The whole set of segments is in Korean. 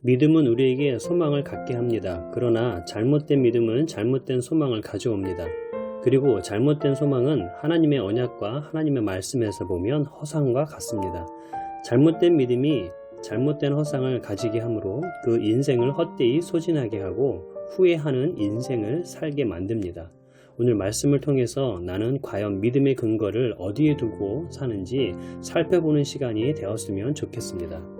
믿음은 우리에게 소망을 갖게 합니다. 그러나 잘못된 믿음은 잘못된 소망을 가져옵니다. 그리고 잘못된 소망은 하나님의 언약과 하나님의 말씀에서 보면 허상과 같습니다. 잘못된 믿음이 잘못된 허상을 가지게 하므로 그 인생을 헛되이 소진하게 하고 후회하는 인생을 살게 만듭니다. 오늘 말씀을 통해서 나는 과연 믿음의 근거를 어디에 두고 사는지 살펴보는 시간이 되었으면 좋겠습니다.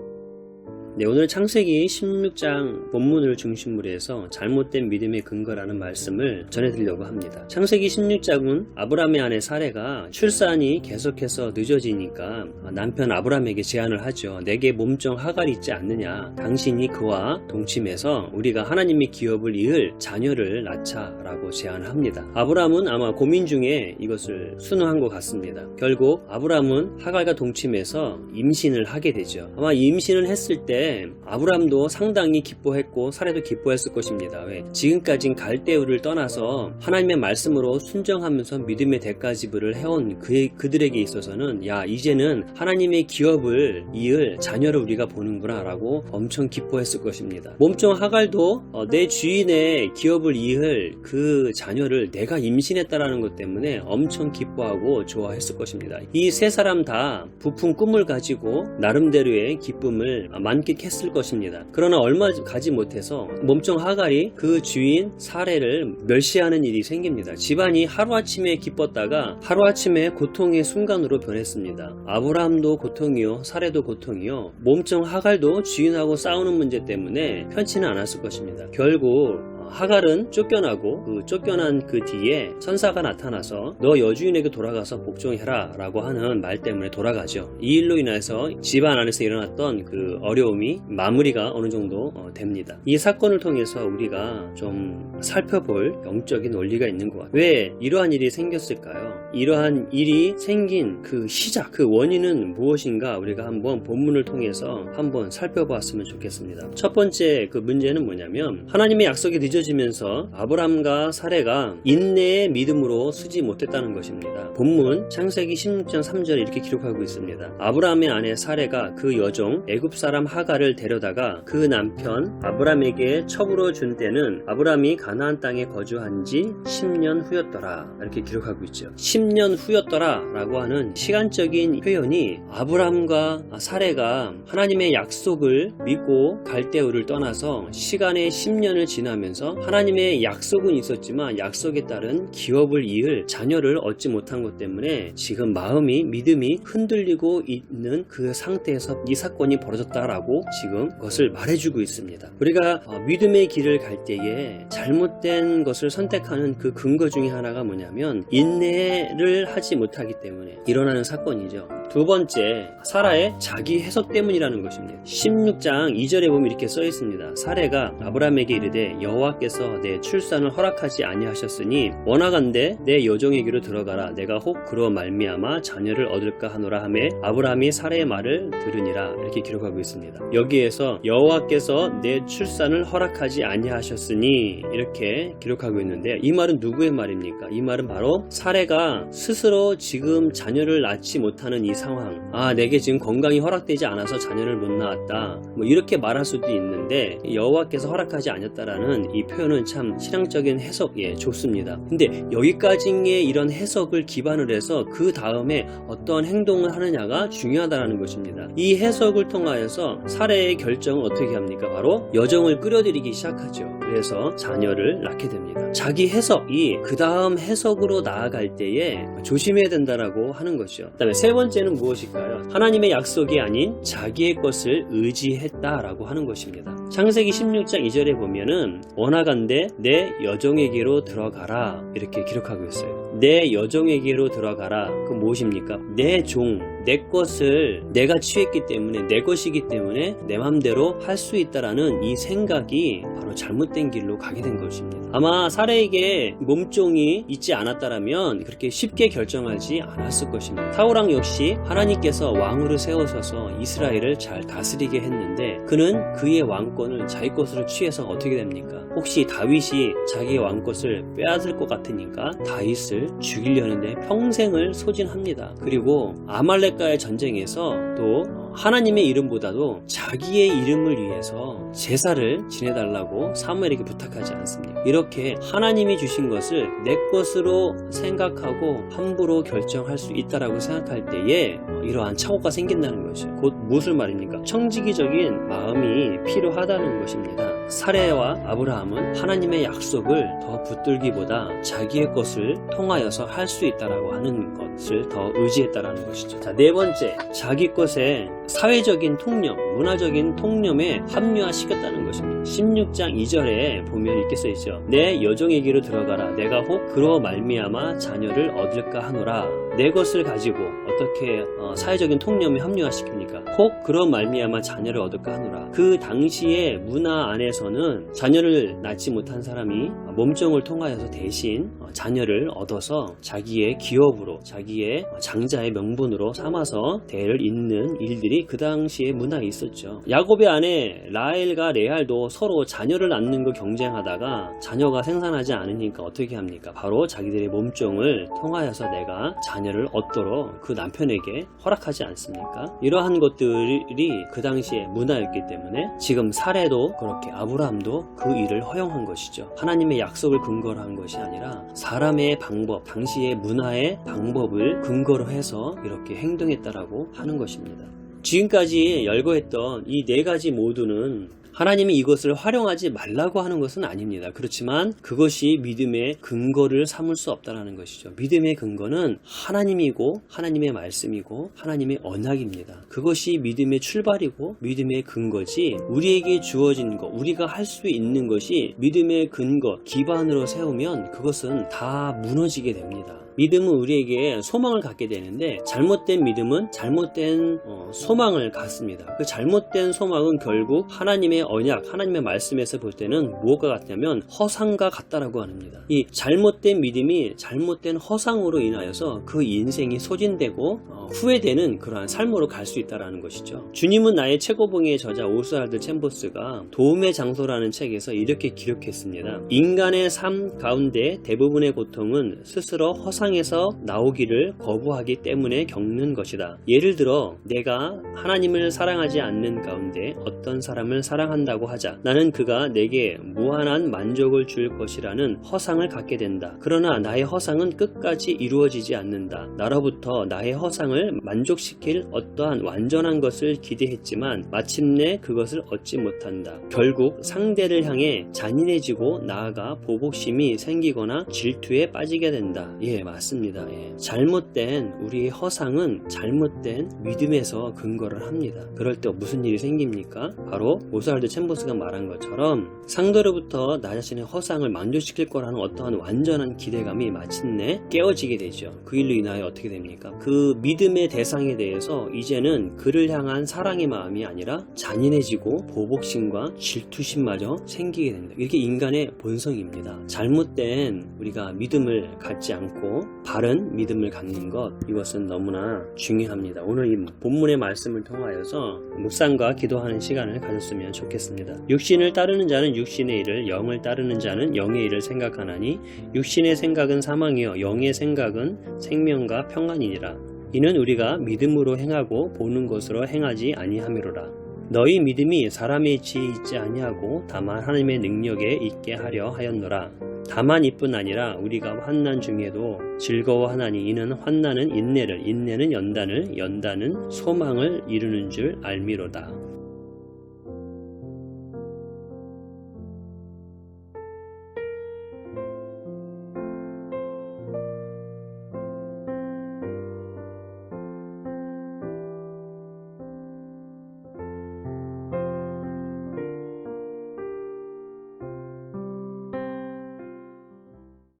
네, 오늘 창세기 16장 본문을 중심으로 해서 잘못된 믿음의 근거라는 말씀을 전해드리려고 합니다. 창세기 16장은 아브라함의 아내 사레가 출산이 계속해서 늦어지니까 남편 아브라함에게 제안을 하죠. 내게 몸종 하갈이 있지 않느냐. 당신이 그와 동침해서 우리가 하나님의 기업을 이을 자녀를 낳자라고 제안을 합니다. 아브라함은 아마 고민 중에 이것을 순응한 것 같습니다. 결국 아브라함은 하갈과 동침해서 임신을 하게 되죠. 아마 임신을 했을 때 아브라함도 상당히 기뻐했고 사레도 기뻐했을 것입니다. 왜? 지금까지 갈대우를 떠나서 하나님의 말씀으로 순정하면서 믿음의 대가지불을 해온 그들에게 있어서는 이제는 하나님의 기업을 이을 자녀를 우리가 보는구나 라고 엄청 기뻐했을 것입니다. 몸종 하갈도 내 주인의 기업을 이을 그 자녀를 내가 임신했다라는 것 때문에 엄청 기뻐하고 좋아했을 것입니다. 이 세 사람 다 부푼 꿈을 가지고 나름대로의 기쁨을 만끽했을 것입니다. 그러나 얼마 가지 못해서 몸종 하갈이 그 주인 사레를 멸시하는 일이 생깁니다. 집안이 하루아침에 기뻤다가 하루아침에 고통의 순간으로 변했습니다. 아브라함도 고통이요 사레도 고통이요 몸종 하갈도 주인하고 싸우는 문제 때문에 편치는 않았을 것입니다. 결국 하갈은 쫓겨나고 그 쫓겨난 그 뒤에 천사가 나타나서 너 여주인에게 돌아가서 복종해라 라고 하는 말 때문에 돌아가죠. 이 일로 인해서 집안 안에서 일어났던 그 어려움이 마무리가 어느 정도 됩니다. 이 사건을 통해서 우리가 좀 살펴볼 영적인 원리가 있는 것 같아요. 왜 이러한 일이 생겼을까요? 이러한 일이 생긴 그 시작, 그 원인은 무엇인가 우리가 한번 본문을 통해서 한번 살펴보았으면 좋겠습니다. 첫 번째 그 문제는 뭐냐면 하나님의 약속이 늦어지면서 아브람과 사레가 인내의 믿음으로 서지 못했다는 것입니다. 본문 창세기 16장 3절에 이렇게 기록하고 있습니다. 아브람의 아내 사레가 그 여종 애굽 사람 하갈을 데려다가 그 남편 아브람에게 첩으로 준 때는 아브람이 가나안 땅에 거주한 지 10년 후였더라. 이렇게 기록하고 있죠. 10년 후였더라 라고 하는 시간적인 표현이 아브람과 사레가 하나님의 약속을 믿고 갈대우를 떠나서 시간의 10년을 지나면서 하나님의 약속은 있었지만 약속에 따른 기업을 이을 자녀를 얻지 못한 것 때문에 지금 마음이 믿음이 흔들리고 있는 그 상태에서 이 사건이 벌어졌다라고 지금 그것을 말해주고 있습니다. 우리가 믿음의 길을 갈 때에 잘못된 것을 선택하는 그 근거 중에 하나가 뭐냐면 인내를 하지 못하기 때문에 일어나는 사건이죠. 두 번째, 사라의 자기 해석 때문이라는 것입니다. 16장 2절에 보면 이렇게 써 있습니다. 사레가 아브람에게 이르되 여호와께서 내 출산을 허락하지 아니하셨으니 원하건대 내 여종에게로 들어가라. 내가 혹 그로 말미암아 자녀를 얻을까 하노라 하매 아브람이 사레의 말을 들으니라. 이렇게 기록하고 있습니다. 여기에서 여호와께서 내 출산을 허락하지 아니하셨으니 이렇게 기록하고 있는데 이 말은 누구의 말입니까? 이 말은 바로 사레가 스스로 지금 자녀를 낳지 못하는 이 상황, 내게 지금 건강이 허락되지 않아서 자녀를 못 낳았다, 이렇게 말할 수도 있는데 여호와께서 허락하지 않았다라는 이 표현은 참 신앙적인 해석에 좋습니다. 근데 여기까지의 이런 해석을 기반으로 해서 그 다음에 어떤 행동을 하느냐가 중요하다는 것입니다. 이 해석을 통하여서 사레의 결정은 어떻게 합니까? 바로 여종을 끌어들이기 시작하죠. 그래서 자녀를 낳게 됩니다. 자기 해석이 그 다음 해석으로 나아갈 때에 조심해야 된다라고 하는 거죠. 그 다음에 세 번째는 무엇일까요? 하나님의 약속이 아닌 자기의 것을 의지했다라고 하는 것입니다. 창세기 16장 2절에 보면은 원하건대 내 여종에게로 들어가라 이렇게 기록하고 있어요. 내 여종에게로 들어가라. 그 무엇입니까? 내 종, 내 것을 내가 취했기 때문에 내 것이기 때문에 내 맘대로 할 수 있다라는 이 생각이 바로 잘못된 길로 가게 된 것입니다. 아마 사레에게 몸종이 있지 않았다라면 그렇게 쉽게 결정하지 않았을 것입니다. 사울왕 역시 하나님께서 왕으로 세우셔서 이스라엘을 잘 다스리게 했는데 그는 그의 왕권을 자기 것으로 취해서 어떻게 됩니까? 혹시 다윗이 자기의 왕것을 빼앗을 것 같으니까 다윗을 죽이려는데 평생을 소진합니다. 그리고 아말렉 아말렉과의 전쟁에서 또 하나님의 이름보다도 자기의 이름을 위해서 제사를 지내달라고 사무엘에게 부탁하지 않습니다. 이렇게 하나님이 주신 것을 내 것으로 생각하고 함부로 결정할 수 있다라고 생각할 때에 이러한 착오가 생긴다는 것이죠. 곧 무엇을 말입니까? 청지기적인 마음이 필요하다는 것입니다. 사레와 아브라함은 하나님의 약속을 더 붙들기보다 자기의 것을 통하여서 할 수 있다라고 하는 것을 더 의지했다라는 것이죠. 자, 네 번째, 자기 것에 사회적인 통념, 문화적인 통념에 합리화시켰다는 것입니다. 16장 2절에 보면 이렇게 써있죠. 내 여종에게로 들어가라. 내가 혹 그로 말미암아 자녀를 얻을까 하노라. 내 것을 가지고 어떻게 사회적인 통념을 합리화시킵니까? 혹 그런 말미암아 자녀를 얻을까 하노라. 그 당시의 문화 안에서는 자녀를 낳지 못한 사람이 몸종을 통하여서 대신 자녀를 얻어서 자기의 기업으로, 자기의 장자의 명분으로 삼아서 대를 잇는 일들이 그 당시의 문화에 있었죠. 야곱의 아내 라헬과 레알도 서로 자녀를 낳는 거 경쟁하다가 자녀가 생산하지 않으니까 어떻게 합니까? 바로 자기들의 몸종을 통하여서 내가 자녀를 얻도록 그 남편에게 허락하지 않습니까? 이러한 것들이 그 당시의 문화였기 때문에 지금 사레도 그렇게 아브라함도 그 일을 허용한 것이죠. 하나님의 약속을 근거로 한 것이 아니라 사람의 방법, 당시의 문화의 방법을 근거로 해서 이렇게 행동했다라고 하는 것입니다. 지금까지 열거했던 이 네 가지 모두는 하나님이 이것을 활용하지 말라고 하는 것은 아닙니다. 그렇지만 그것이 믿음의 근거를 삼을 수 없다는 것이죠. 믿음의 근거는 하나님이고 하나님의 말씀이고 하나님의 언약입니다. 그것이 믿음의 출발이고 믿음의 근거지, 우리에게 주어진 것, 우리가 할 수 있는 것이 믿음의 근거, 기반으로 세우면 그것은 다 무너지게 됩니다. 믿음은 우리에게 소망을 갖게 되는데 잘못된 믿음은 잘못된 소망을 갖습니다. 그 잘못된 소망은 결국 하나님의 언약, 하나님의 말씀에서 볼 때는 무엇과 같냐면 허상과 같다라고 합니다. 이 잘못된 믿음이 잘못된 허상으로 인하여서 그 인생이 소진되고 후회되는 그러한 삶으로 갈 수 있다는 것이죠. 주님은 나의 최고봉의 저자 오스왈드 챔버스가 도움의 장소라는 책에서 이렇게 기록했습니다. 인간의 삶 가운데 대부분의 고통은 스스로 허상에서 나오기를 거부하기 때문에 겪는 것이다. 예를 들어 내가 하나님을 사랑하지 않는 가운데 어떤 사람을 사랑한다고 하자. 나는 그가 내게 무한한 만족을 줄 것이라는 허상을 갖게 된다. 그러나 나의 허상은 끝까지 이루어지지 않는다. 나로부터 나의 허상을 만족시킬 어떠한 완전한 것을 기대했지만 마침내 그것을 얻지 못한다. 결국 상대를 향해 잔인해지고 나아가 보복심이 생기거나 질투에 빠지게 된다. 예, 맞습니다. 예. 잘못된 우리의 허상은 잘못된 믿음에서 근거를 합니다. 그럴 때 무슨 일이 생깁니까? 바로 오스왈드 챔버스가 말한 것처럼 상대로부터 나 자신의 허상을 만족시킬 거라는 어떠한 완전한 기대감이 마침내 깨어지게 되죠. 그 일로 인하여 어떻게 됩니까? 그 믿음의 대상에 대해서 이제는 그를 향한 사랑의 마음이 아니라 잔인해지고 보복심과 질투심마저 생기게 됩니다. 이게 인간의 본성입니다. 잘못된 우리가 믿음을 갖지 않고 바른 믿음을 갖는 것, 이것은 너무나 중요합니다. 오늘 이 본문의 말씀을 통하여서 묵상과 기도하는 시간을 가졌으면 좋겠습니다. 육신을 따르는 자는 육신의 일을, 영을 따르는 자는 영의 일을 생각하나니 육신의 생각은 사망이요 영의 생각은 생명과 평안이니라. 이는 우리가 믿음으로 행하고 보는 것으로 행하지 아니함이로라. 너희 믿음이 사람의 지혜에 있지 아니하고 다만 하나님의 능력에 있게 하려 하였노라. 다만 이뿐 아니라 우리가 환난 중에도 즐거워하나니 이는 환난은 인내를, 인내는 연단을, 연단은 소망을 이루는 줄 알미로다.